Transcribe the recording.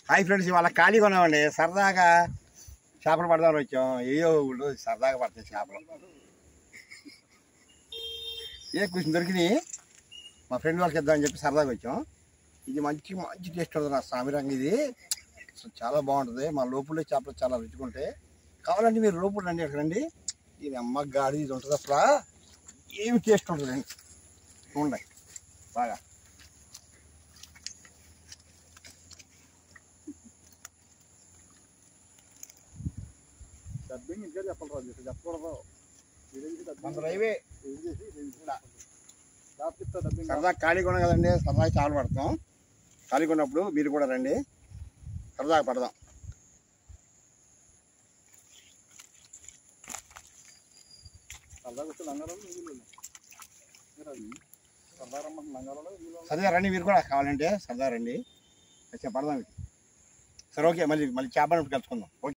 Hi friends, ఇవాళ ఖాళీగా ఉన్నామండి. సరదాగా చేపలు పడదామని వచ్చాం. ఏయో ఊళ్ళు సరదాగా పడతాయి చేపలు. కొంచెం దొరికినాయి. మా ఫ్రెండ్ వాళ్ళకి ఇద్దామని చెప్పి సరదాగా వచ్చాం. ఇది మంచి మంచి టేస్ట్ ఉంటుంది. నా సామిరంగా ఇది చాలా బాగుంటుంది. మా లోపల చేపలు చాలా రుచిగా ఉంటాయి. కావాలంటే మీరు లోపల రండి, అక్కడ రండి. ఇది అమ్మ గాడి ఇది ఉంటుంది. అసలు ఏమి టేస్ట్ ఉంటుందండి. చూడండి బాగా. డబ్బింగ్ ఇంకా చెప్పాలి, చెప్పకూడదు. సరదా ఖాళీగా ఉన్నాం కదండి, సరదాగా చేపలు పడతాం. ఖాళీగా ఉన్నప్పుడు మీరు కూడా రండి, సరదాగా పడదాం. సరదా రండి, మీరు కూడా కావాలంటే సరదా రండి. పడదాం. సరే, ఓకే. మళ్ళీ చేపలు కలుసుకుందాం. ఓకే.